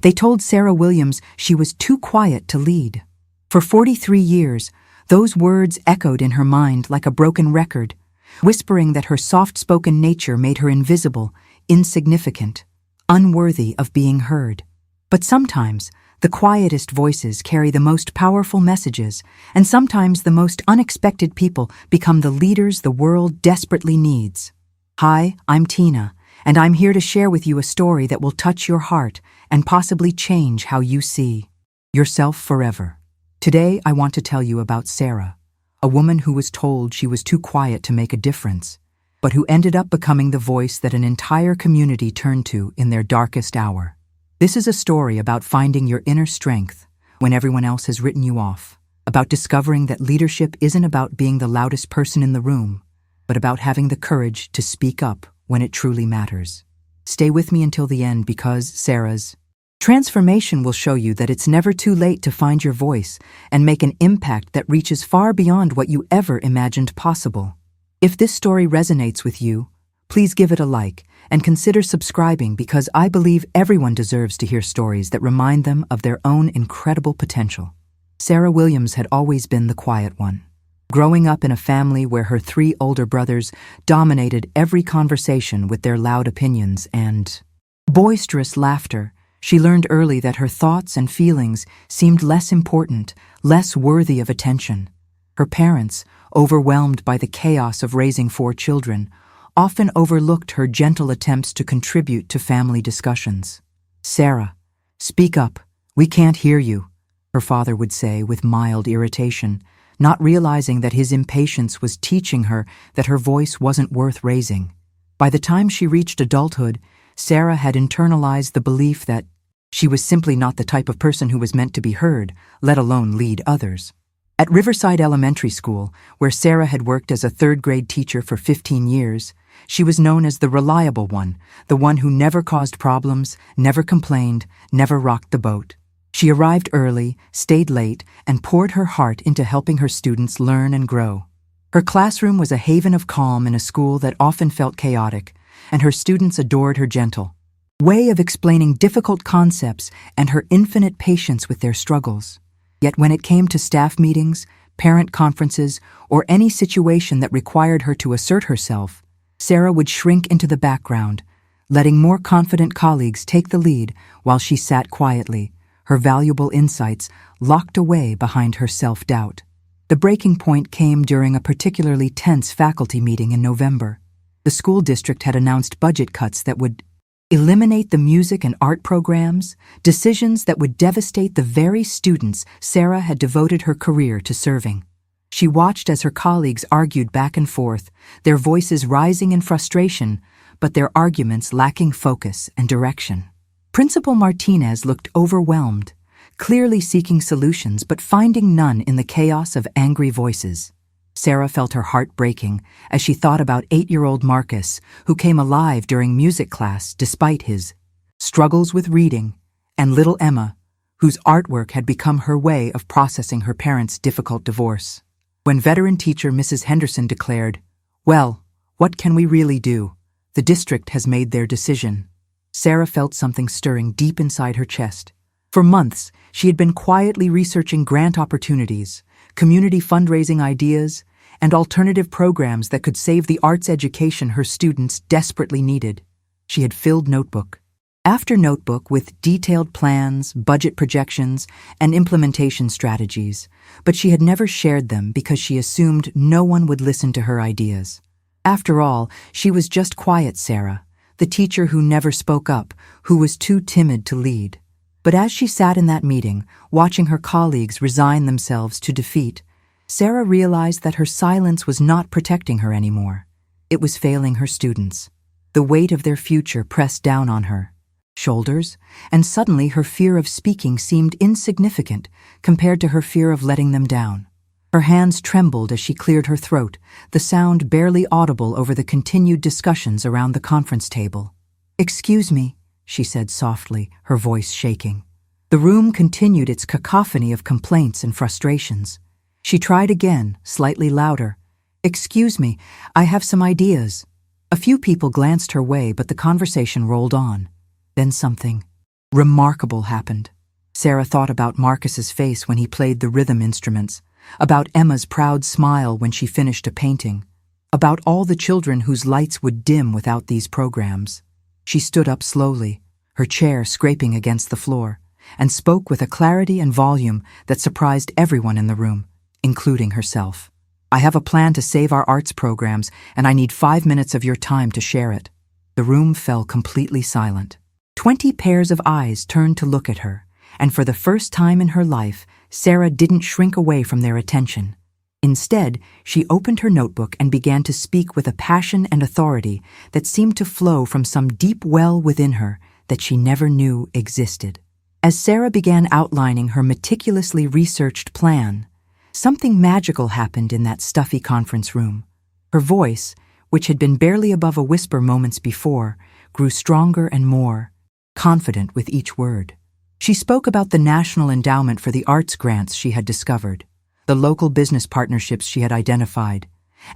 They told Sarah Williams she was too quiet to lead. For 43 years, those words echoed in her mind like a broken record, whispering that her soft-spoken nature made her invisible, insignificant, unworthy of being heard. But sometimes, the quietest voices carry the most powerful messages, and sometimes the most unexpected people become the leaders the world desperately needs. Hi, I'm Tina, and I'm here to share with you a story that will touch your heart and possibly change how you see yourself forever. Today, I want to tell you about Sarah, a woman who was told she was too quiet to make a difference, but who ended up becoming the voice that an entire community turned to in their darkest hour. This is a story about finding your inner strength when everyone else has written you off, about discovering that leadership isn't about being the loudest person in the room, but about having the courage to speak up when it truly matters. Stay with me until the end because Sarah's transformation will show you that it's never too late to find your voice and make an impact that reaches far beyond what you ever imagined possible. If this story resonates with you, please give it a like and consider subscribing because I believe everyone deserves to hear stories that remind them of their own incredible potential. Sarah Williams had always been the quiet one. Growing up in a family where her 3 older brothers dominated every conversation with their loud opinions and boisterous laughter, she learned early that her thoughts and feelings seemed less important, less worthy of attention. Her parents, overwhelmed by the chaos of raising 4 children, often overlooked her gentle attempts to contribute to family discussions. "Sarah, speak up. We can't hear you," her father would say with mild irritation, not realizing that his impatience was teaching her that her voice wasn't worth raising. By the time she reached adulthood, Sarah had internalized the belief that she was simply not the type of person who was meant to be heard, let alone lead others. At Riverside Elementary School, where Sarah had worked as a 3rd-grade teacher for 15 years, she was known as the reliable one, the one who never caused problems, never complained, never rocked the boat. She arrived early, stayed late, and poured her heart into helping her students learn and grow. Her classroom was a haven of calm in a school that often felt chaotic, and her students adored her gentle way of explaining difficult concepts and her infinite patience with their struggles. Yet when it came to staff meetings, parent conferences, or any situation that required her to assert herself, Sarah would shrink into the background, letting more confident colleagues take the lead while she sat quietly, her valuable insights locked away behind her self-doubt. The breaking point came during a particularly tense faculty meeting in November. The school district had announced budget cuts that would eliminate the music and art programs, decisions that would devastate the very students Sarah had devoted her career to serving. She watched as her colleagues argued back and forth, their voices rising in frustration, but their arguments lacking focus and direction. Principal Martinez looked overwhelmed, clearly seeking solutions but finding none in the chaos of angry voices. Sarah felt her heart breaking as she thought about 8-year-old Marcus, who came alive during music class despite his struggles with reading, and little Emma, whose artwork had become her way of processing her parents' difficult divorce. When veteran teacher Mrs. Henderson declared, "Well, what can we really do? The district has made their decision," Sarah felt something stirring deep inside her chest. For months, she had been quietly researching grant opportunities, community fundraising ideas, and alternative programs that could save the arts education her students desperately needed. She had filled notebook after notebook with detailed plans, budget projections, and implementation strategies, but she had never shared them because she assumed no one would listen to her ideas. After all, she was just quiet Sarah, the teacher who never spoke up, who was too timid to lead. But as she sat in that meeting, watching her colleagues resign themselves to defeat, Sarah realized that her silence was not protecting her anymore. It was failing her students. The weight of their future pressed down on her shoulders, and suddenly her fear of speaking seemed insignificant compared to her fear of letting them down. Her hands trembled as she cleared her throat, the sound barely audible over the continued discussions around the conference table. "Excuse me," she said softly, her voice shaking. The room continued its cacophony of complaints and frustrations. She tried again, slightly louder. "Excuse me, I have some ideas." A few people glanced her way, but the conversation rolled on. Then something Remarkable happened. Sarah thought about Marcus's face when he played the rhythm instruments, about Emma's proud smile when she finished a painting, about all the children whose lights would dim without these programs. She stood up slowly, her chair scraping against the floor, and spoke with a clarity and volume that surprised everyone in the room, including herself. "I have a plan to save our arts programs, and I need 5 minutes of your time to share it." The room fell completely silent. 20 pairs of eyes turned to look at her, and for the first time in her life, Sarah didn't shrink away from their attention. Instead, she opened her notebook and began to speak with a passion and authority that seemed to flow from some deep well within her that she never knew existed. As Sarah began outlining her meticulously researched plan, something magical happened in that stuffy conference room. Her voice, which had been barely above a whisper moments before, grew stronger and more, confident with each word. She spoke about the National Endowment for the Arts grants she had discovered, the local business partnerships she had identified,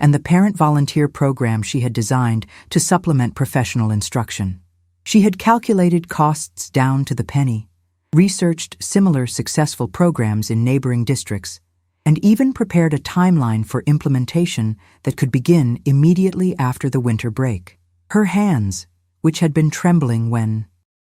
and the parent volunteer program she had designed to supplement professional instruction. She had calculated costs down to the penny, researched similar successful programs in neighboring districts, and even prepared a timeline for implementation that could begin immediately after the winter break. Her hands, which had been trembling when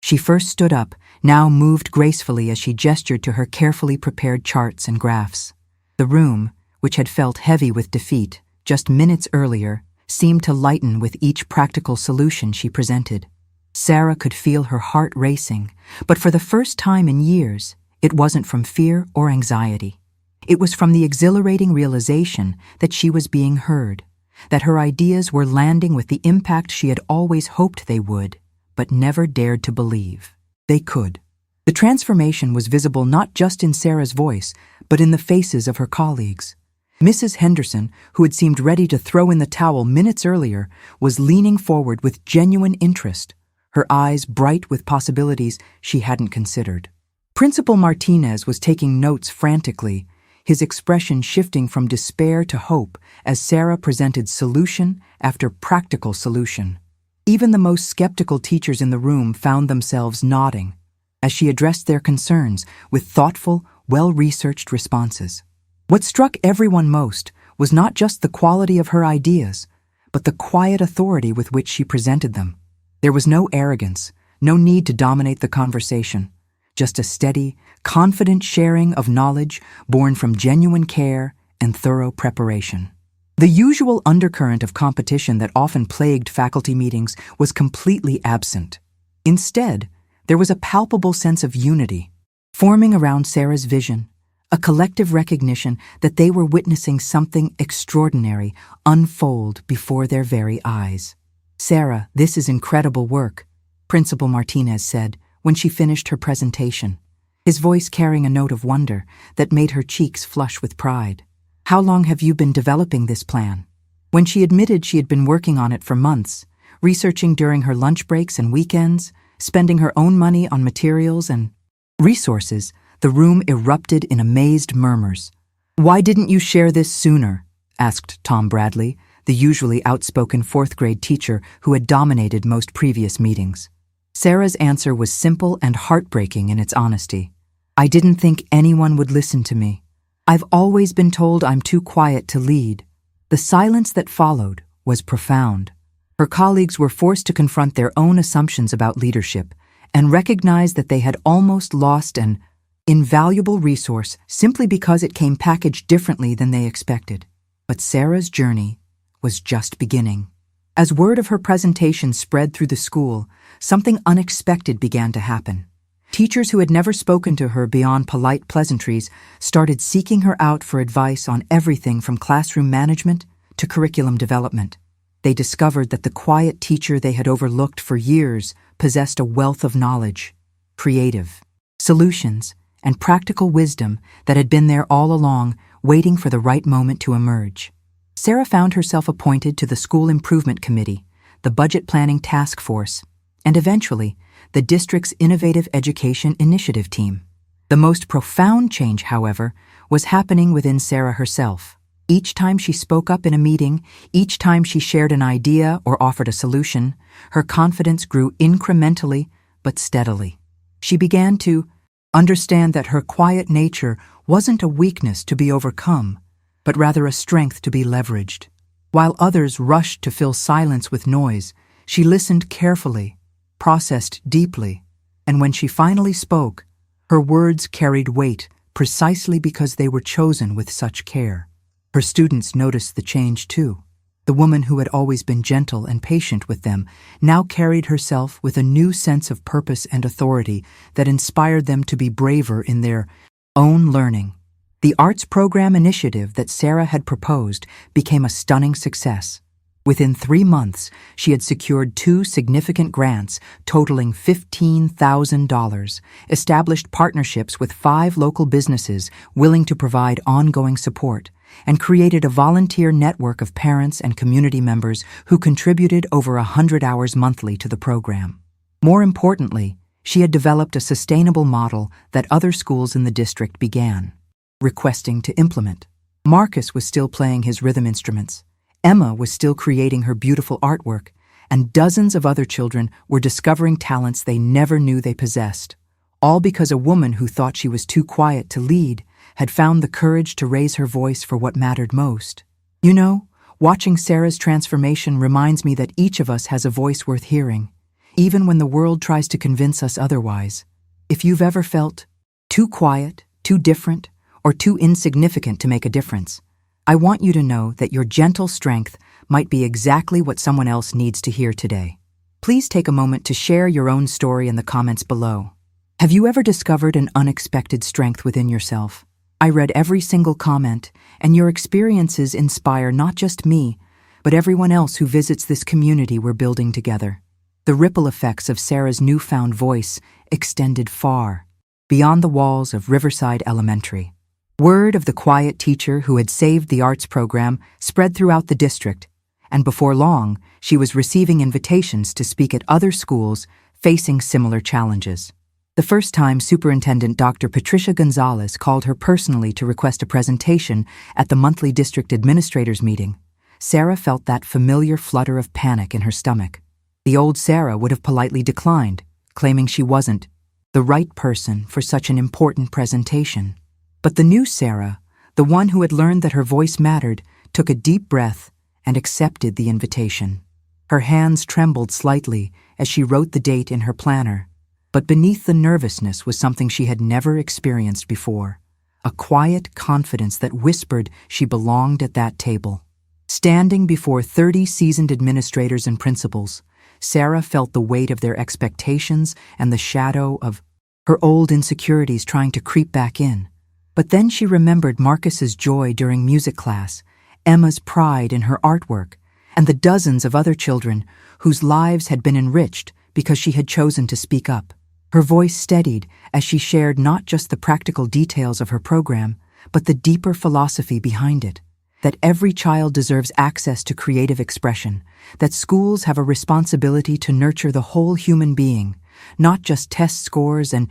she first stood up, now moved gracefully as she gestured to her carefully prepared charts and graphs. The room, which had felt heavy with defeat just minutes earlier, seemed to lighten with each practical solution she presented. Sarah could feel her heart racing, but for the first time in years, it wasn't from fear or anxiety. It was from the exhilarating realization that she was being heard, that her ideas were landing with the impact she had always hoped they would, but never dared to believe they could. The transformation was visible not just in Sarah's voice, but in the faces of her colleagues. Mrs. Henderson, who had seemed ready to throw in the towel minutes earlier, was leaning forward with genuine interest, her eyes bright with possibilities she hadn't considered. Principal Martinez was taking notes frantically, his expression shifting from despair to hope as Sarah presented solution after practical solution. Even the most skeptical teachers in the room found themselves nodding as she addressed their concerns with thoughtful, well-researched responses. What struck everyone most was not just the quality of her ideas, but the quiet authority with which she presented them. There was no arrogance, no need to dominate the conversation, just a steady, confident sharing of knowledge born from genuine care and thorough preparation. The usual undercurrent of competition that often plagued faculty meetings was completely absent. Instead, there was a palpable sense of unity, forming around Sarah's vision, a collective recognition that they were witnessing something extraordinary unfold before their very eyes. "Sarah, this is incredible work," Principal Martinez said when she finished her presentation, his voice carrying a note of wonder that made her cheeks flush with pride. "How long have you been developing this plan?" When she admitted she had been working on it for months, researching during her lunch breaks and weekends, spending her own money on materials and resources, the room erupted in amazed murmurs. "Why didn't you share this sooner?" asked Tom Bradley, the usually outspoken fourth-grade teacher who had dominated most previous meetings. Sarah's answer was simple and heartbreaking in its honesty. "I didn't think anyone would listen to me. I've always been told I'm too quiet to lead." The silence that followed was profound. Her colleagues were forced to confront their own assumptions about leadership and recognize that they had almost lost an invaluable resource simply because it came packaged differently than they expected. But Sarah's journey was just beginning. As word of her presentation spread through the school, something unexpected began to happen. Teachers who had never spoken to her beyond polite pleasantries started seeking her out for advice on everything from classroom management to curriculum development. They discovered that the quiet teacher they had overlooked for years possessed a wealth of knowledge, creative solutions, and practical wisdom that had been there all along, waiting for the right moment to emerge. Sarah found herself appointed to the School Improvement Committee, the Budget Planning Task Force, and eventually, the district's Innovative Education Initiative team. The most profound change, however, was happening within Sarah herself. Each time she spoke up in a meeting, each time she shared an idea or offered a solution, her confidence grew incrementally but steadily. She began to understand that her quiet nature wasn't a weakness to be overcome, but rather a strength to be leveraged. While others rushed to fill silence with noise, she listened carefully, processed deeply, and when she finally spoke, her words carried weight precisely because they were chosen with such care. Her students noticed the change too. The woman who had always been gentle and patient with them now carried herself with a new sense of purpose and authority that inspired them to be braver in their own learning. The arts program initiative that Sarah had proposed became a stunning success. Within 3 months, she had secured 2 significant grants totaling $15,000, established partnerships with 5 local businesses willing to provide ongoing support, and created a volunteer network of parents and community members who contributed over 100 hours monthly to the program. More importantly, she had developed a sustainable model that other schools in the district began requesting to implement. Marcus was still playing his rhythm instruments. Emma was still creating her beautiful artwork, and dozens of other children were discovering talents they never knew they possessed, all because a woman who thought she was too quiet to lead had found the courage to raise her voice for what mattered most. You know, watching Sarah's transformation reminds me that each of us has a voice worth hearing, even when the world tries to convince us otherwise. If you've ever felt too quiet, too different, or too insignificant to make a difference, I want you to know that your gentle strength might be exactly what someone else needs to hear today. Please take a moment to share your own story in the comments below. Have you ever discovered an unexpected strength within yourself? I read every single comment, and your experiences inspire not just me, but everyone else who visits this community we're building together. The ripple effects of Sarah's newfound voice extended far beyond the walls of Riverside Elementary. Word of the quiet teacher who had saved the arts program spread throughout the district, and before long, she was receiving invitations to speak at other schools facing similar challenges. The first time Superintendent Dr. Patricia Gonzalez called her personally to request a presentation at the monthly district administrators meeting, Sarah felt that familiar flutter of panic in her stomach. The old Sarah would have politely declined, claiming she wasn't the right person for such an important presentation. But the new Sarah, the one who had learned that her voice mattered, took a deep breath and accepted the invitation. Her hands trembled slightly as she wrote the date in her planner, but beneath the nervousness was something she had never experienced before, a quiet confidence that whispered she belonged at that table. Standing before 30 seasoned administrators and principals, Sarah felt the weight of their expectations and the shadow of her old insecurities trying to creep back in. But then she remembered Marcus's joy during music class, Emma's pride in her artwork, and the dozens of other children whose lives had been enriched because she had chosen to speak up. Her voice steadied as she shared not just the practical details of her program, but the deeper philosophy behind it, that every child deserves access to creative expression, that schools have a responsibility to nurture the whole human being, not just test scores and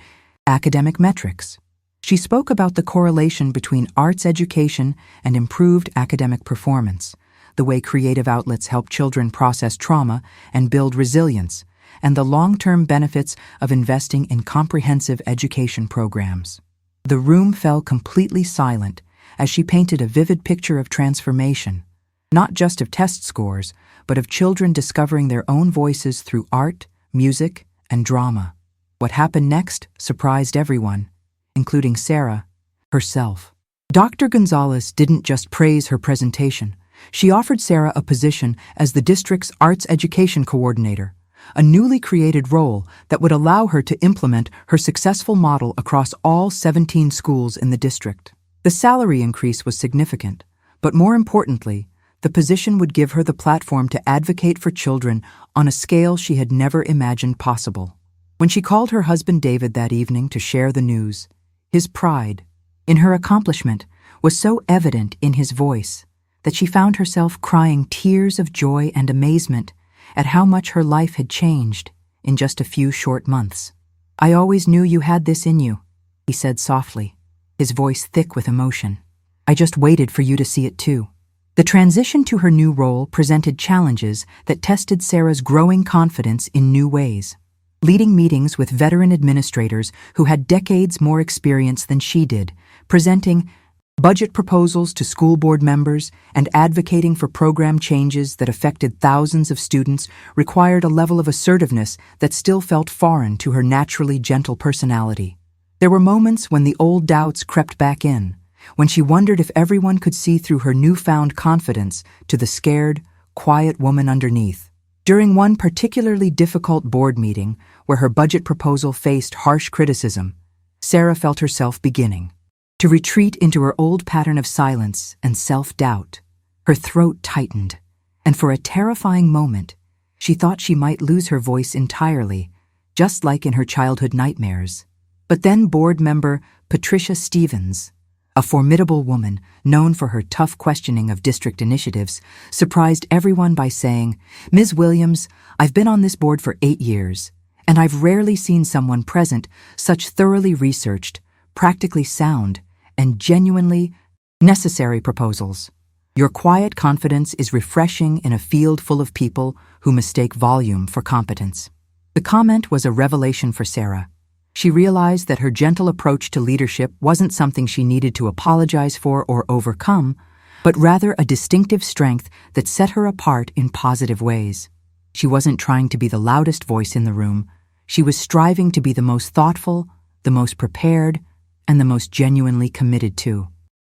academic metrics. She spoke about the correlation between arts education and improved academic performance, the way creative outlets help children process trauma and build resilience, and the long-term benefits of investing in comprehensive education programs. The room fell completely silent as she painted a vivid picture of transformation, not just of test scores, but of children discovering their own voices through art, music, and drama. What happened next surprised everyone, including Sarah herself. Dr. Gonzalez didn't just praise her presentation. She offered Sarah a position as the district's arts education coordinator, a newly created role that would allow her to implement her successful model across all 17 schools in the district. The salary increase was significant, but more importantly, the position would give her the platform to advocate for children on a scale she had never imagined possible. When she called her husband David that evening to share the news, his pride in her accomplishment was so evident in his voice that she found herself crying tears of joy and amazement at how much her life had changed in just a few short months. "I always knew you had this in you," he said softly, his voice thick with emotion. "I just waited for you to see it too." The transition to her new role presented challenges that tested Sarah's growing confidence in new ways. leading meetings with veteran administrators who had decades more experience than she did, presenting budget proposals to school board members and advocating for program changes that affected thousands of students required a level of assertiveness that still felt foreign to her naturally gentle personality. There were moments when the old doubts crept back in, when she wondered if everyone could see through her newfound confidence to the scared, quiet woman underneath. During one particularly difficult board meeting where her budget proposal faced harsh criticism, Sarah felt herself beginning to retreat into her old pattern of silence and self-doubt. Her throat tightened, and for a terrifying moment, she thought she might lose her voice entirely, just like in her childhood nightmares. But then board member Patricia Stevens, a formidable woman known for her tough questioning of district initiatives, surprised everyone by saying, "Ms. Williams, I've been on this board for 8 years, and I've rarely seen someone present such thoroughly researched, practically sound, and genuinely necessary proposals. Your quiet confidence is refreshing in a field full of people who mistake volume for competence." The comment was a revelation for Sarah. She realized that her gentle approach to leadership wasn't something she needed to apologize for or overcome, but rather a distinctive strength that set her apart in positive ways. She wasn't trying to be the loudest voice in the room. She was striving to be the most thoughtful, the most prepared, and the most genuinely committed to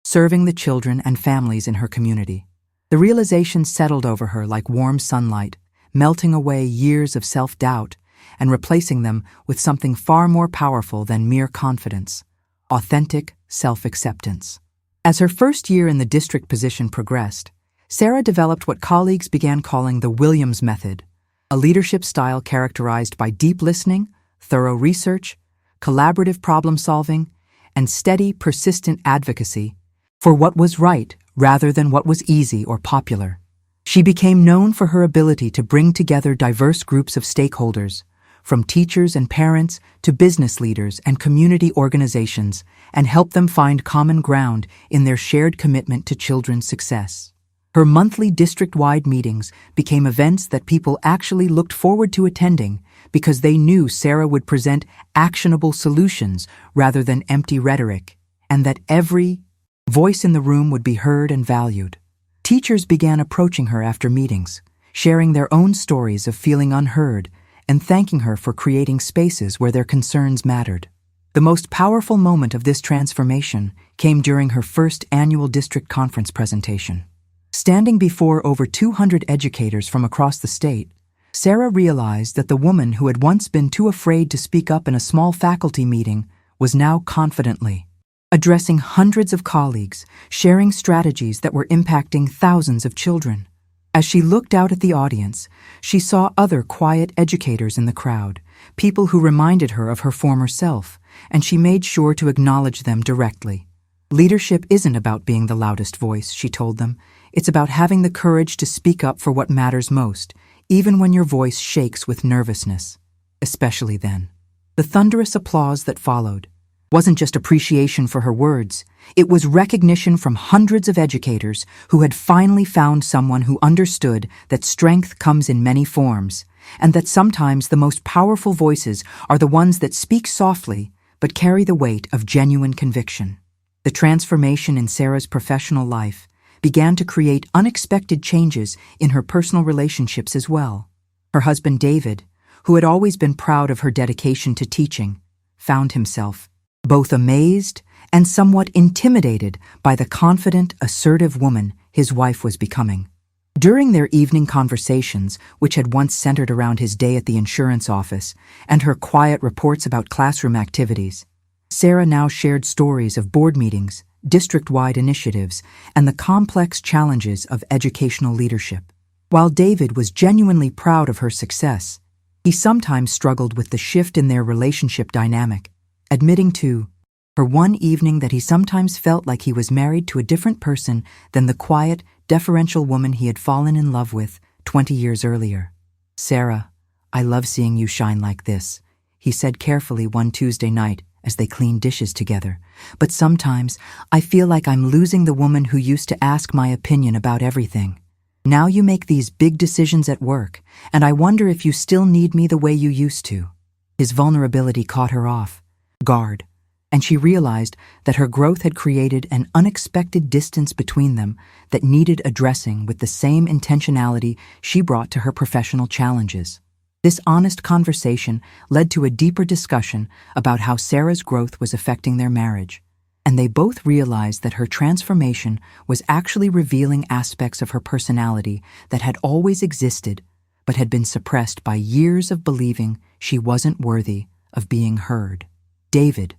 serving the children and families in her community. The realization settled over her like warm sunlight, melting away years of self-doubt and replacing them with something far more powerful than mere confidence: authentic self-acceptance. As her first year in the district position progressed, Sarah developed what colleagues began calling the Williams method, a leadership style characterized by deep listening, thorough research, collaborative problem-solving, and steady, persistent advocacy for what was right rather than what was easy or popular. She became known for her ability to bring together diverse groups of stakeholders, from teachers and parents to business leaders and community organizations, and help them find common ground in their shared commitment to children's success. Her monthly district-wide meetings became events that people actually looked forward to attending because they knew Sarah would present actionable solutions rather than empty rhetoric, and that every voice in the room would be heard and valued. Teachers began approaching her after meetings, sharing their own stories of feeling unheard and thanking her for creating spaces where their concerns mattered. The most powerful moment of this transformation came during her first annual district conference presentation. Standing before over 200 educators from across the state, Sarah realized that the woman who had once been too afraid to speak up in a small faculty meeting was now confidently addressing hundreds of colleagues, sharing strategies that were impacting thousands of children. As she looked out at the audience, she saw other quiet educators in the crowd, people who reminded her of her former self, and she made sure to acknowledge them directly. "Leadership isn't about being the loudest voice," she told them. "It's about having the courage to speak up for what matters most, even when your voice shakes with nervousness." Especially then. The thunderous applause that followed wasn't just appreciation for her words. It was recognition from hundreds of educators who had finally found someone who understood that strength comes in many forms, and that sometimes the most powerful voices are the ones that speak softly but carry the weight of genuine conviction. The transformation in Sarah's professional life began to create unexpected changes in her personal relationships as well. Her husband David, who had always been proud of her dedication to teaching, found himself both amazed and somewhat intimidated by the confident, assertive woman his wife was becoming. During their evening conversations, which had once centered around his day at the insurance office and her quiet reports about classroom activities, Sarah now shared stories of board meetings, district-wide initiatives, and the complex challenges of educational leadership. While David was genuinely proud of her success, he sometimes struggled with the shift in their relationship dynamic, admitting to her one evening that he sometimes felt like he was married to a different person than the quiet, deferential woman he had fallen in love with 20 years earlier. "Sarah, I love seeing you shine like this," he said carefully one Tuesday night as they cleaned dishes together. "But sometimes I feel like I'm losing the woman who used to ask my opinion about everything. Now you make these big decisions at work, and I wonder if you still need me the way you used to." His vulnerability caught her off guard, and she realized that her growth had created an unexpected distance between them that needed addressing with the same intentionality she brought to her professional challenges. This honest conversation led to a deeper discussion about how Sarah's growth was affecting their marriage, and they both realized that her transformation was actually revealing aspects of her personality that had always existed but had been suppressed by years of believing she wasn't worthy of being heard. David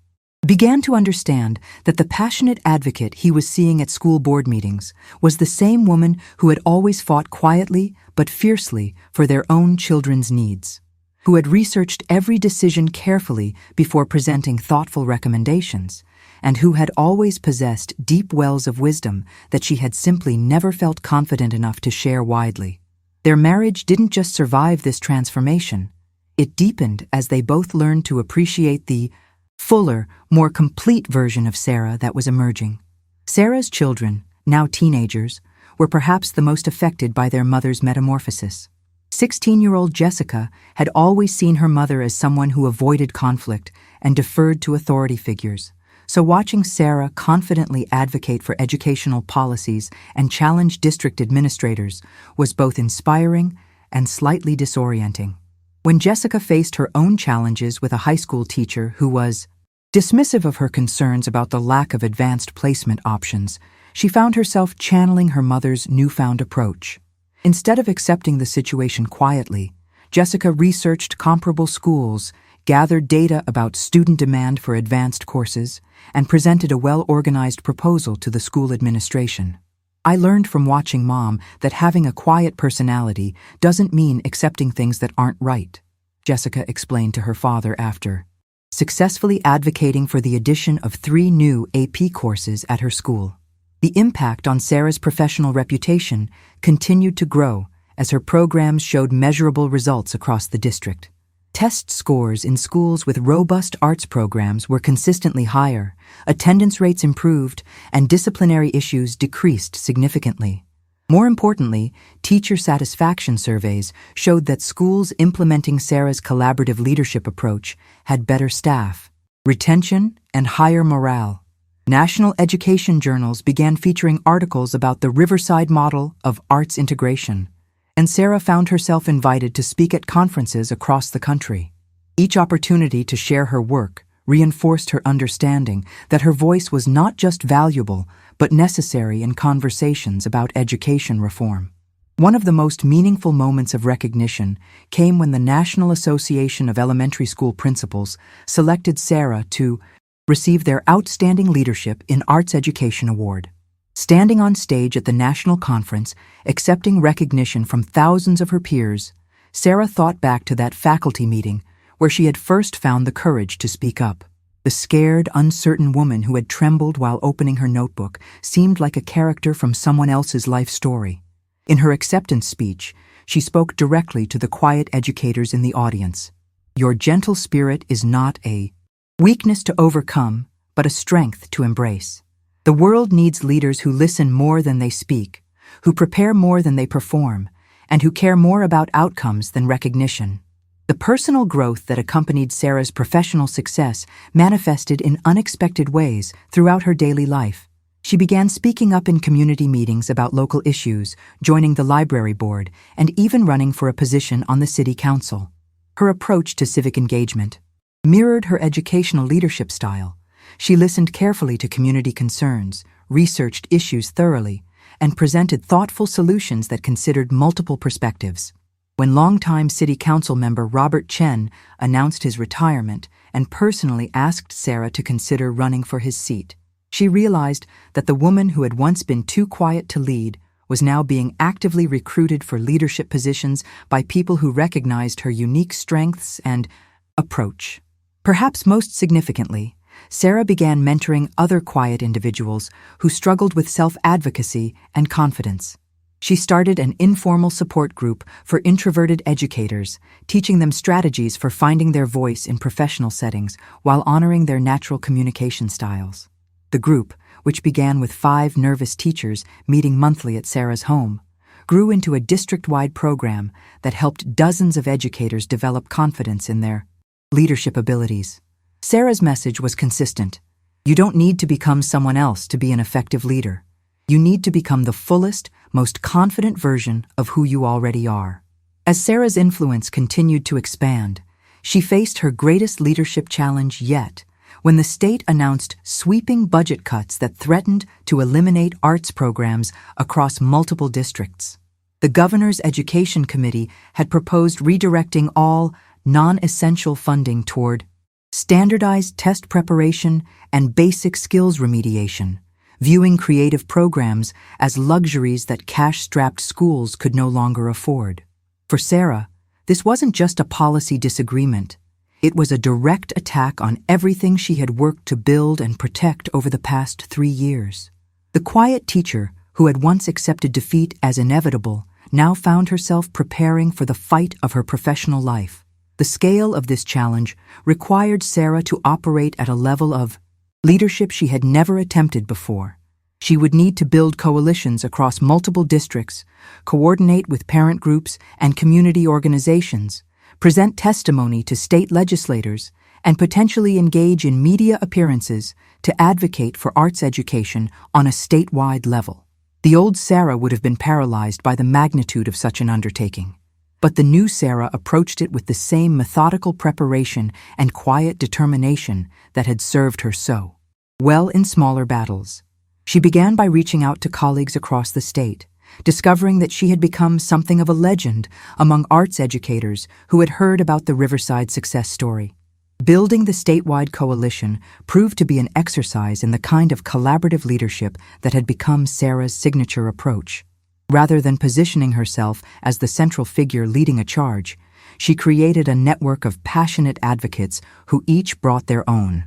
began to understand that the passionate advocate he was seeing at school board meetings was the same woman who had always fought quietly but fiercely for their own children's needs, who had researched every decision carefully before presenting thoughtful recommendations, and who had always possessed deep wells of wisdom that she had simply never felt confident enough to share widely. Their marriage didn't just survive this transformation, it deepened as they both learned to appreciate the fuller, more complete version of Sarah that was emerging. Sarah's children, now teenagers, were perhaps the most affected by their mother's metamorphosis. 16-year-old Jessica had always seen her mother as someone who avoided conflict and deferred to authority figures, so watching Sarah confidently advocate for educational policies and challenge district administrators was both inspiring and slightly disorienting. When Jessica faced her own challenges with a high school teacher who was dismissive of her concerns about the lack of advanced placement options, she found herself channeling her mother's newfound approach. Instead of accepting the situation quietly, Jessica researched comparable schools, gathered data about student demand for advanced courses, and presented a well-organized proposal to the school administration. "I learned from watching Mom that having a quiet personality doesn't mean accepting things that aren't right," Jessica explained to her father after successfully advocating for the addition of 3 new AP courses at her school. The impact on Sarah's professional reputation continued to grow as her programs showed measurable results across the district. Test scores in schools with robust arts programs were consistently higher, attendance rates improved, and disciplinary issues decreased significantly. More importantly, teacher satisfaction surveys showed that schools implementing Sarah's collaborative leadership approach had better staff, retention, and higher morale. National education journals began featuring articles about the Riverside model of arts integration, and Sarah found herself invited to speak at conferences across the country. Each opportunity to share her work reinforced her understanding that her voice was not just valuable, but necessary in conversations about education reform. One of the most meaningful moments of recognition came when the National Association of Elementary School Principals selected Sarah to receive their Outstanding Leadership in Arts Education Award. Standing on stage at the national conference, accepting recognition from thousands of her peers, Sarah thought back to that faculty meeting where she had first found the courage to speak up. The scared, uncertain woman who had trembled while opening her notebook seemed like a character from someone else's life story. In her acceptance speech, she spoke directly to the quiet educators in the audience. "Your gentle spirit is not a weakness to overcome, but a strength to embrace. The world needs leaders who listen more than they speak, who prepare more than they perform, and who care more about outcomes than recognition." The personal growth that accompanied Sarah's professional success manifested in unexpected ways throughout her daily life. She began speaking up in community meetings about local issues, joining the library board, and even running for a position on the city council. Her approach to civic engagement mirrored her educational leadership style. She listened carefully to community concerns, researched issues thoroughly, and presented thoughtful solutions that considered multiple perspectives. When longtime City Council member Robert Chen announced his retirement and personally asked Sarah to consider running for his seat, she realized that the woman who had once been too quiet to lead was now being actively recruited for leadership positions by people who recognized her unique strengths and approach. Perhaps most significantly, Sarah began mentoring other quiet individuals who struggled with self-advocacy and confidence. She started an informal support group for introverted educators, teaching them strategies for finding their voice in professional settings while honoring their natural communication styles. The group, which began with 5 nervous teachers meeting monthly at Sarah's home, grew into a district-wide program that helped dozens of educators develop confidence in their Leadership abilities. Sarah's message was consistent. You don't need to become someone else to be an effective leader. You need to become the fullest, most confident version of who you already are. As Sarah's influence continued to expand, she faced her greatest leadership challenge yet, when the state announced sweeping budget cuts that threatened to eliminate arts programs across multiple districts. The governor's education committee had proposed redirecting all non-essential funding toward standardized test preparation and basic skills remediation, viewing creative programs as luxuries that cash-strapped schools could no longer afford. For Sarah, this wasn't just a policy disagreement. It was a direct attack on everything she had worked to build and protect over the past 3 years. The quiet teacher, who had once accepted defeat as inevitable, now found herself preparing for the fight of her professional life. The scale of this challenge required Sarah to operate at a level of leadership she had never attempted before. She would need to build coalitions across multiple districts, coordinate with parent groups and community organizations, present testimony to state legislators, and potentially engage in media appearances to advocate for arts education on a statewide level. The old Sarah would have been paralyzed by the magnitude of such an undertaking. But the new Sarah approached it with the same methodical preparation and quiet determination that had served her so well in smaller battles. She began by reaching out to colleagues across the state, discovering that she had become something of a legend among arts educators who had heard about the Riverside success story. Building the statewide coalition proved to be an exercise in the kind of collaborative leadership that had become Sarah's signature approach. Rather than positioning herself as the central figure leading a charge, she created a network of passionate advocates who each brought their own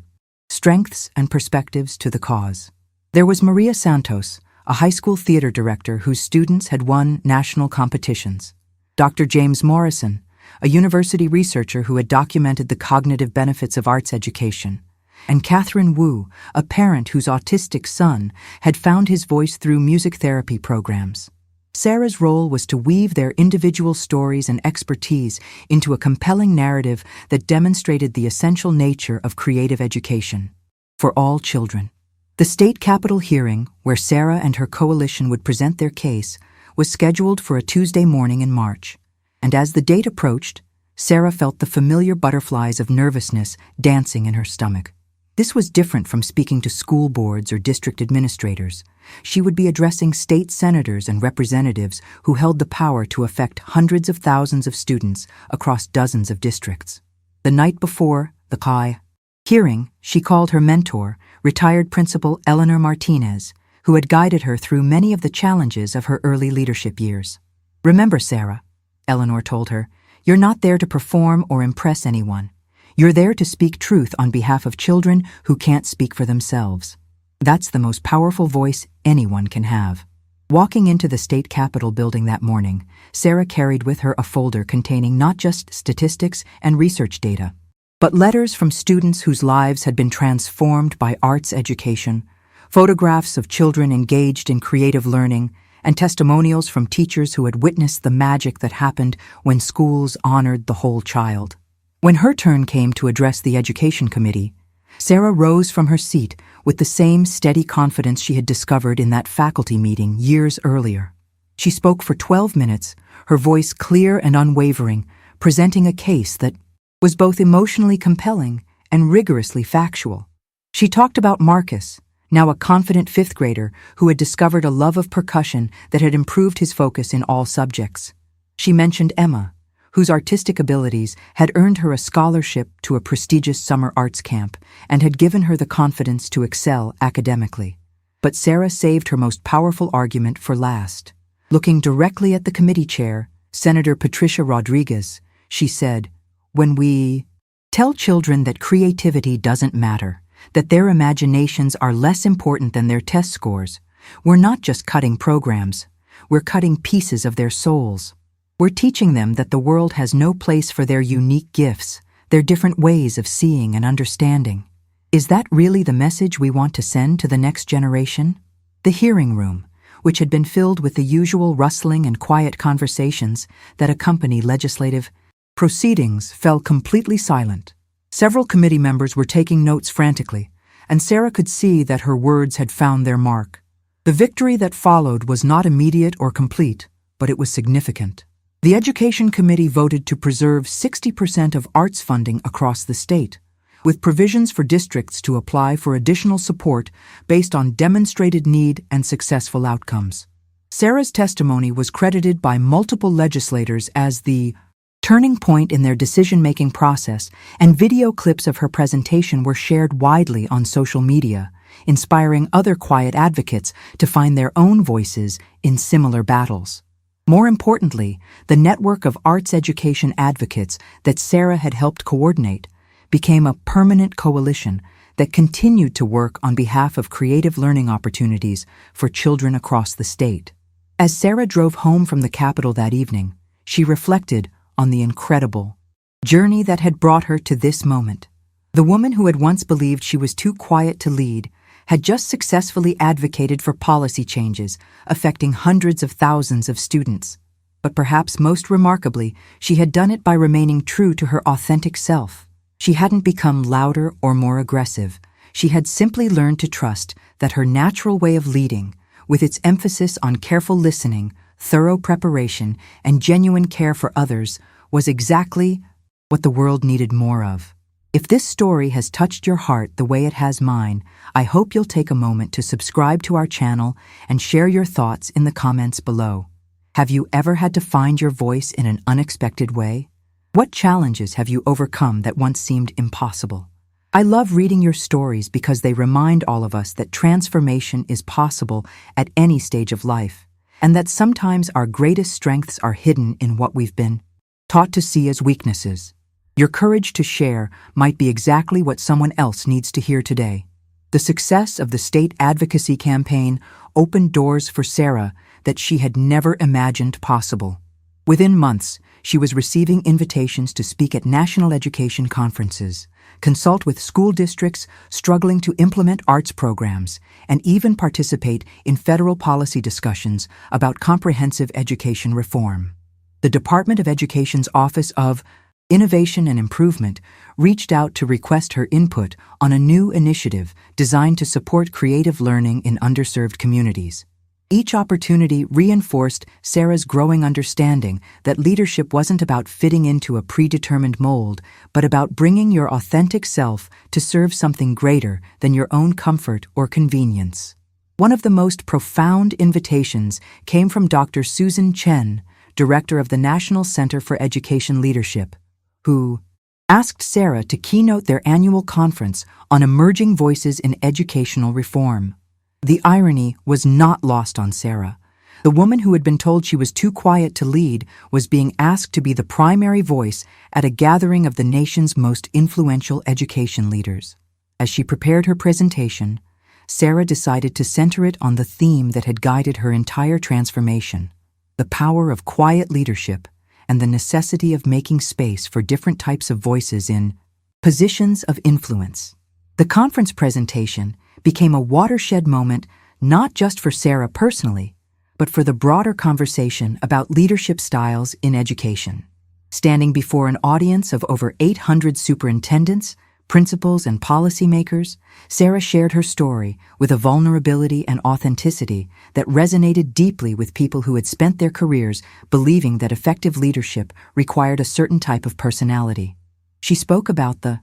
strengths and perspectives to the cause. There was Maria Santos, a high school theater director whose students had won national competitions; Dr. James Morrison, a university researcher who had documented the cognitive benefits of arts education; and Catherine Wu, a parent whose autistic son had found his voice through music therapy programs. Sarah's role was to weave their individual stories and expertise into a compelling narrative that demonstrated the essential nature of creative education for all children. The state capitol hearing, where Sarah and her coalition would present their case, was scheduled for a Tuesday morning in March, and as the date approached, Sarah felt the familiar butterflies of nervousness dancing in her stomach. This was different from speaking to school boards or district administrators. She would be addressing state senators and representatives who held the power to affect hundreds of thousands of students across dozens of districts. The night before the hearing, she called her mentor, retired Principal Eleanor Martinez, who had guided her through many of the challenges of her early leadership years. "Remember, Sarah," Eleanor told her, "you're not there to perform or impress anyone. You're there to speak truth on behalf of children who can't speak for themselves. That's the most powerful voice anyone can have." Walking into the state capitol building that morning, Sarah carried with her a folder containing not just statistics and research data, but letters from students whose lives had been transformed by arts education, photographs of children engaged in creative learning, and testimonials from teachers who had witnessed the magic that happened when schools honored the whole child. When her turn came to address the education committee, Sarah rose from her seat with the same steady confidence she had discovered in that faculty meeting years earlier. She spoke for 12 minutes, her voice clear and unwavering, presenting a case that was both emotionally compelling and rigorously factual. She talked about Marcus, now a confident fifth grader who had discovered a love of percussion that had improved his focus in all subjects. She mentioned Emma, whose artistic abilities had earned her a scholarship to a prestigious summer arts camp and had given her the confidence to excel academically. But Sarah saved her most powerful argument for last. Looking directly at the committee chair, Senator Patricia Rodriguez, she said, "When we tell children that creativity doesn't matter, that their imaginations are less important than their test scores, we're not just cutting programs, we're cutting pieces of their souls. We're teaching them that the world has no place for their unique gifts, their different ways of seeing and understanding. Is that really the message we want to send to the next generation?" The hearing room, which had been filled with the usual rustling and quiet conversations that accompany legislative proceedings, fell completely silent. Several committee members were taking notes frantically, and Sarah could see that her words had found their mark. The victory that followed was not immediate or complete, but it was significant. The Education Committee voted to preserve 60% of arts funding across the state, with provisions for districts to apply for additional support based on demonstrated need and successful outcomes. Sarah's testimony was credited by multiple legislators as the turning point in their decision-making process, and video clips of her presentation were shared widely on social media, inspiring other quiet advocates to find their own voices in similar battles. More importantly, the network of arts education advocates that Sarah had helped coordinate became a permanent coalition that continued to work on behalf of creative learning opportunities for children across the state. As Sarah drove home from the Capitol that evening, she reflected on the incredible journey that had brought her to this moment. The woman who had once believed she was too quiet to lead had just successfully advocated for policy changes affecting hundreds of thousands of students. But perhaps most remarkably, she had done it by remaining true to her authentic self. She hadn't become louder or more aggressive. She had simply learned to trust that her natural way of leading, with its emphasis on careful listening, thorough preparation, and genuine care for others, was exactly what the world needed more of. If this story has touched your heart the way it has mine, I hope you'll take a moment to subscribe to our channel and share your thoughts in the comments below. Have you ever had to find your voice in an unexpected way? What challenges have you overcome that once seemed impossible? I love reading your stories because they remind all of us that transformation is possible at any stage of life, and that sometimes our greatest strengths are hidden in what we've been taught to see as weaknesses. Your courage to share might be exactly what someone else needs to hear today. The success of the state advocacy campaign opened doors for Sarah that she had never imagined possible. Within months, she was receiving invitations to speak at national education conferences, consult with school districts struggling to implement arts programs, and even participate in federal policy discussions about comprehensive education reform. The Department of Education's Office of Innovation and Improvement reached out to request her input on a new initiative designed to support creative learning in underserved communities. Each opportunity reinforced Sarah's growing understanding that leadership wasn't about fitting into a predetermined mold, but about bringing your authentic self to serve something greater than your own comfort or convenience. One of the most profound invitations came from Dr. Susan Chen, director of the National Center for Education Leadership, who asked Sarah to keynote their annual conference on emerging voices in educational reform. The irony was not lost on Sarah. The woman who had been told she was too quiet to lead was being asked to be the primary voice at a gathering of the nation's most influential education leaders. As she prepared her presentation, Sarah decided to center it on the theme that had guided her entire transformation: the power of quiet leadership and the necessity of making space for different types of voices in positions of influence. The conference presentation became a watershed moment not just for Sarah personally, but for the broader conversation about leadership styles in education. Standing before an audience of over 800 superintendents, principals, and policymakers, Sarah shared her story with a vulnerability and authenticity that resonated deeply with people who had spent their careers believing that effective leadership required a certain type of personality. She spoke about the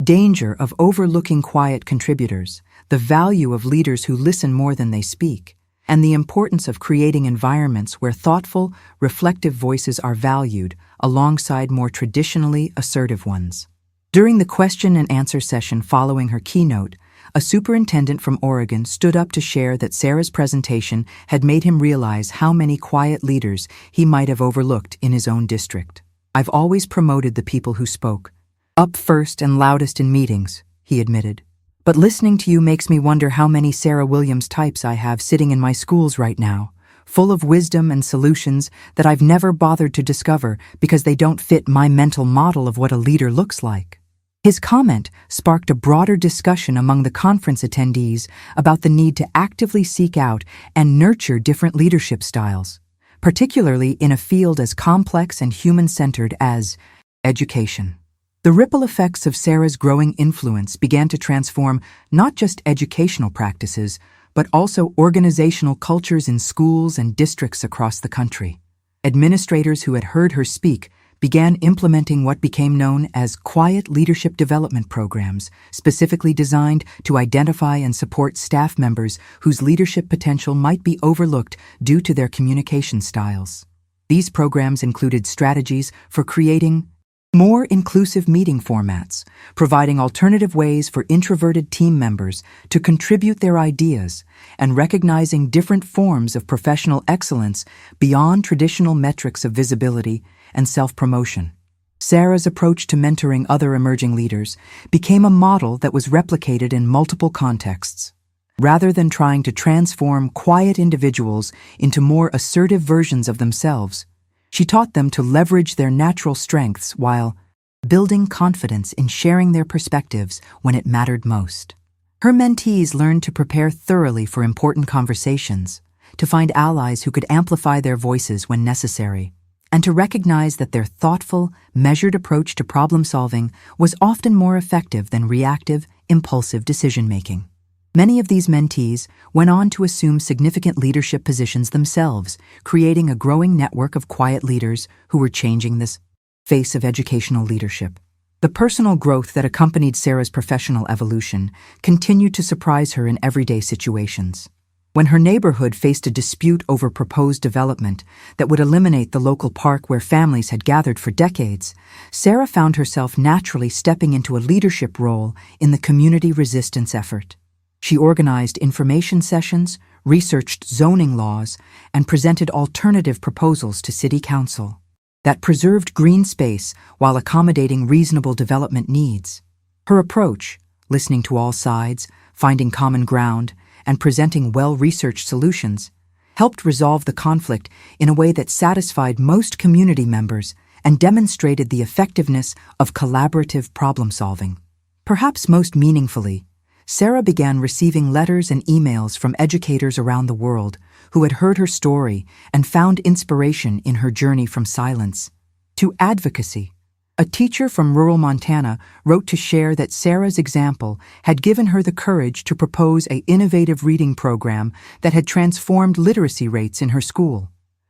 danger of overlooking quiet contributors, the value of leaders who listen more than they speak, and the importance of creating environments where thoughtful, reflective voices are valued alongside more traditionally assertive ones. During the question and answer session following her keynote, a superintendent from Oregon stood up to share that Sarah's presentation had made him realize how many quiet leaders he might have overlooked in his own district. "I've always promoted the people who spoke up first and loudest in meetings," he admitted. "But listening to you makes me wonder how many Sarah Williams types I have sitting in my schools right now, full of wisdom and solutions that I've never bothered to discover because they don't fit my mental model of what a leader looks like." His comment sparked a broader discussion among the conference attendees about the need to actively seek out and nurture different leadership styles, particularly in a field as complex and human-centered as education. The ripple effects of Sarah's growing influence began to transform not just educational practices, but also organizational cultures in schools and districts across the country. Administrators who had heard her speak began implementing what became known as quiet leadership development programs, specifically designed to identify and support staff members whose leadership potential might be overlooked due to their communication styles. These programs included strategies for creating more inclusive meeting formats, providing alternative ways for introverted team members to contribute their ideas, and recognizing different forms of professional excellence beyond traditional metrics of visibility and self-promotion. Sarah's approach to mentoring other emerging leaders became a model that was replicated in multiple contexts. Rather than trying to transform quiet individuals into more assertive versions of themselves, she taught them to leverage their natural strengths while building confidence in sharing their perspectives when it mattered most. Her mentees learned to prepare thoroughly for important conversations, to find allies who could amplify their voices when necessary, and to recognize that their thoughtful, measured approach to problem-solving was often more effective than reactive, impulsive decision-making. Many of these mentees went on to assume significant leadership positions themselves, creating a growing network of quiet leaders who were changing this face of educational leadership. The personal growth that accompanied Sarah's professional evolution continued to surprise her in everyday situations. When her neighborhood faced a dispute over proposed development that would eliminate the local park where families had gathered for decades, Sarah found herself naturally stepping into a leadership role in the community resistance effort. She organized information sessions, researched zoning laws, and presented alternative proposals to City Council that preserved green space while accommodating reasonable development needs. Her approach, listening to all sides, finding common ground, and presenting well-researched solutions, helped resolve the conflict in a way that satisfied most community members and demonstrated the effectiveness of collaborative problem-solving. Perhaps most meaningfully, Sarah began receiving letters and emails from educators around the world who had heard her story and found inspiration in her journey from silence to advocacy. A teacher from rural Montana wrote to share that Sarah's example had given her the courage to propose an innovative reading program that had transformed literacy rates in her school.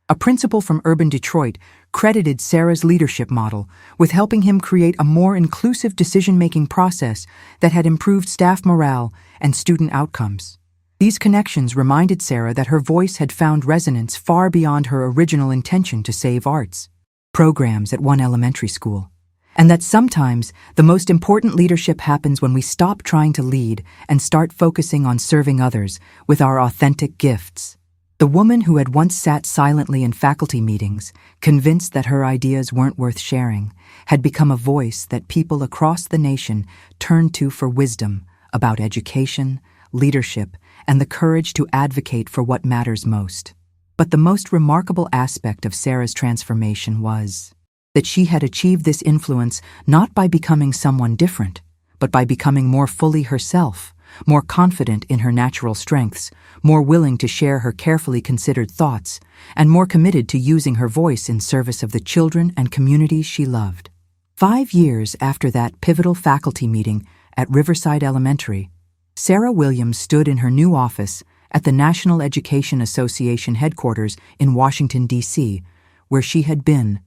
A principal from urban Detroit credited Sarah's leadership model with helping him create a more inclusive decision-making process that had improved staff morale and student outcomes. These connections reminded Sarah that her voice had found resonance far beyond her original intention to save arts programs at one elementary school, and that sometimes the most important leadership happens when we stop trying to lead and start focusing on serving others with our authentic gifts. The woman who had once sat silently in faculty meetings, convinced that her ideas weren't worth sharing, had become a voice that people across the nation turned to for wisdom about education, leadership, and the courage to advocate for what matters most. But the most remarkable aspect of Sarah's transformation was that she had achieved this influence not by becoming someone different, but by becoming more fully herself, more confident in her natural strengths, more willing to share her carefully considered thoughts, and more committed to using her voice in service of the children and communities she loved. 5 years after that pivotal faculty meeting at Riverside Elementary, Sarah Williams stood in her new office at the National Education Association headquarters in Washington, D.C., where she had been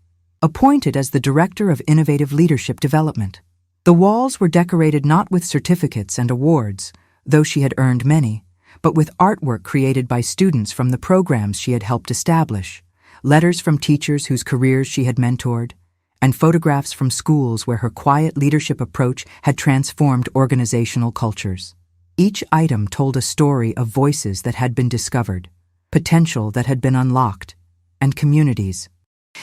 appointed as the Director of Innovative Leadership Development. The walls were decorated not with certificates and awards, though she had earned many, but with artwork created by students from the programs she had helped establish, letters from teachers whose careers she had mentored, and photographs from schools where her quiet leadership approach had transformed organizational cultures. Each item told a story of voices that had been discovered, potential that had been unlocked, and communities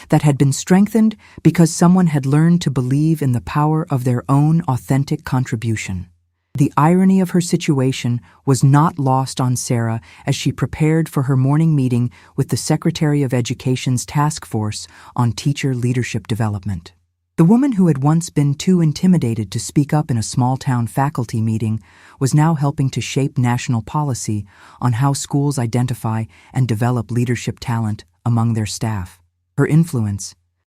that had been strengthened because someone had learned to believe in the power of their own authentic contribution. The irony of her situation was not lost on Sarah as she prepared for her morning meeting with the Secretary of Education's task force on teacher leadership development. The woman who had once been too intimidated to speak up in a small-town faculty meeting was now helping to shape national policy on how schools identify and develop leadership talent among their staff. Her influence,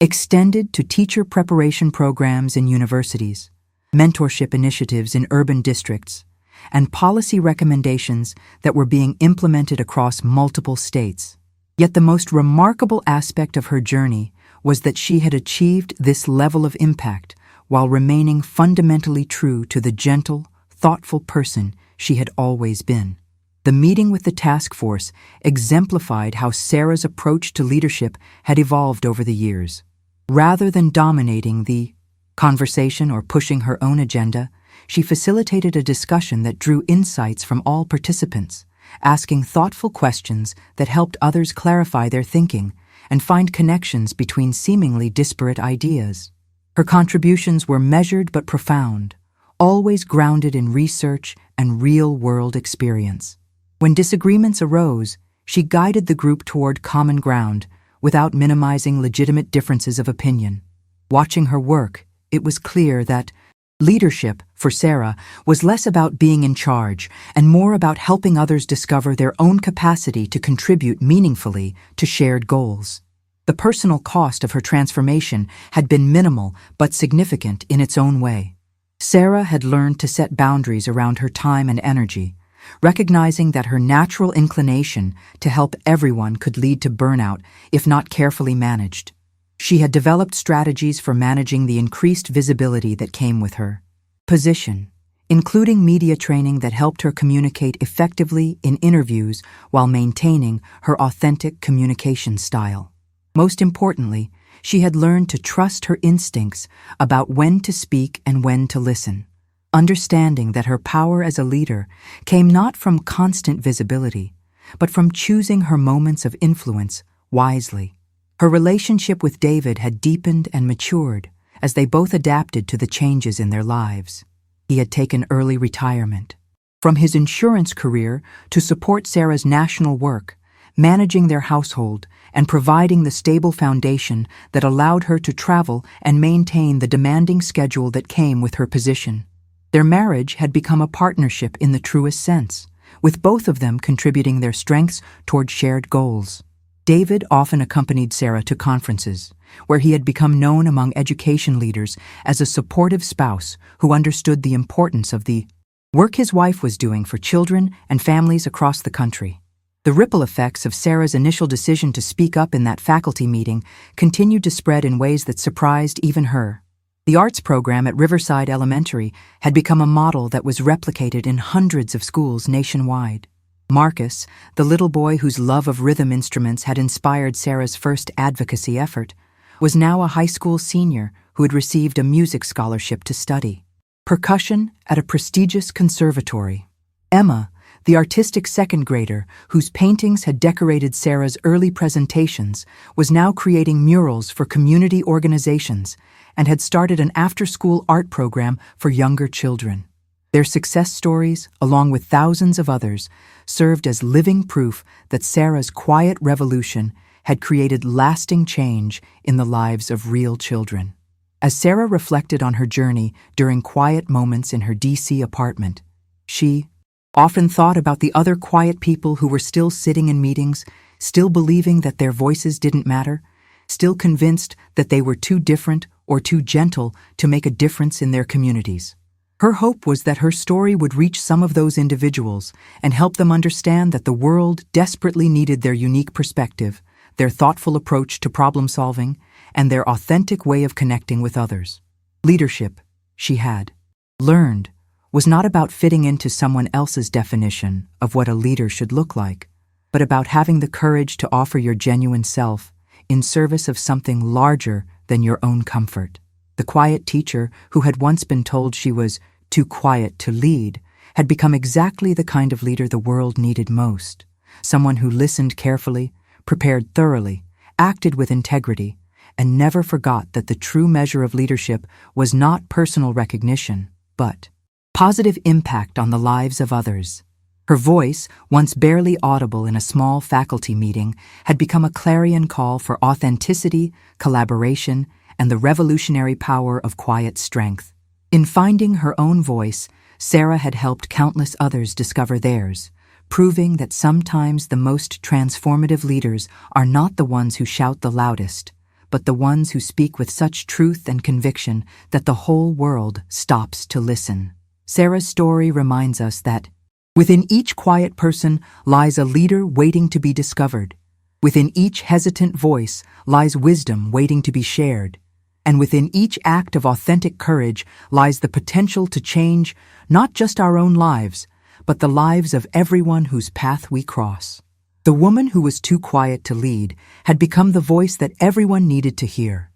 extended to teacher preparation programs in universities, mentorship initiatives in urban districts, and policy recommendations that were being implemented across multiple states. Yet the most remarkable aspect of her journey was that she had achieved this level of impact while remaining fundamentally true to the gentle, thoughtful person she had always been. The meeting with the task force exemplified how Sarah's approach to leadership had evolved over the years. Rather than dominating the conversation or pushing her own agenda, she facilitated a discussion that drew insights from all participants, asking thoughtful questions that helped others clarify their thinking and find connections between seemingly disparate ideas. Her contributions were measured but profound, always grounded in research and real-world experience. When disagreements arose, she guided the group toward common ground without minimizing legitimate differences of opinion. Watching her work, it was clear that leadership, for Sarah, was less about being in charge and more about helping others discover their own capacity to contribute meaningfully to shared goals. The personal cost of her transformation had been minimal but significant in its own way. Sarah had learned to set boundaries around her time and energy, recognizing that her natural inclination to help everyone could lead to burnout if not carefully managed. She had developed strategies for managing the increased visibility that came with her position, including media training that helped her communicate effectively in interviews while maintaining her authentic communication style. Most importantly, she had learned to trust her instincts about when to speak and when to listen, understanding that her power as a leader came not from constant visibility, but from choosing her moments of influence wisely. Her relationship with David had deepened and matured as they both adapted to the changes in their lives. He had taken early retirement from his insurance career to support Sarah's national work, managing their household and providing the stable foundation that allowed her to travel and maintain the demanding schedule that came with her position. Their marriage had become a partnership in the truest sense, with both of them contributing their strengths toward shared goals. David often accompanied Sarah to conferences, where he had become known among education leaders as a supportive spouse who understood the importance of the work his wife was doing for children and families across the country. The ripple effects of Sarah's initial decision to speak up in that faculty meeting continued to spread in ways that surprised even her. The arts program at Riverside Elementary had become a model that was replicated in hundreds of schools nationwide. Marcus, the little boy whose love of rhythm instruments had inspired Sarah's first advocacy effort, was now a high school senior who had received a music scholarship to study percussion at a prestigious conservatory. Emma, the artistic second grader whose paintings had decorated Sarah's early presentations, was now creating murals for community organizations and had started an after-school art program for younger children. Their success stories, along with thousands of others, served as living proof that Sarah's quiet revolution had created lasting change in the lives of real children. As Sarah reflected on her journey during quiet moments in her D.C. apartment, she often thought about the other quiet people who were still sitting in meetings, still believing that their voices didn't matter, still convinced that they were too different or too gentle to make a difference in their communities. Her hope was that her story would reach some of those individuals and help them understand that the world desperately needed their unique perspective, their thoughtful approach to problem solving, and their authentic way of connecting with others. Leadership, she had learned, was not about fitting into someone else's definition of what a leader should look like, but about having the courage to offer your genuine self in service of something larger than your own comfort. The quiet teacher, who had once been told she was too quiet to lead, had become exactly the kind of leader the world needed most. Someone who listened carefully, prepared thoroughly, acted with integrity, and never forgot that the true measure of leadership was not personal recognition, but positive impact on the lives of others. Her voice, once barely audible in a small faculty meeting, had become a clarion call for authenticity, collaboration, and the revolutionary power of quiet strength. In finding her own voice, Sarah had helped countless others discover theirs, proving that sometimes the most transformative leaders are not the ones who shout the loudest, but the ones who speak with such truth and conviction that the whole world stops to listen. Sarah's story reminds us that within each quiet person lies a leader waiting to be discovered. Within each hesitant voice lies wisdom waiting to be shared. And within each act of authentic courage lies the potential to change not just our own lives, but the lives of everyone whose path we cross. The woman who was too quiet to lead had become the voice that everyone needed to hear.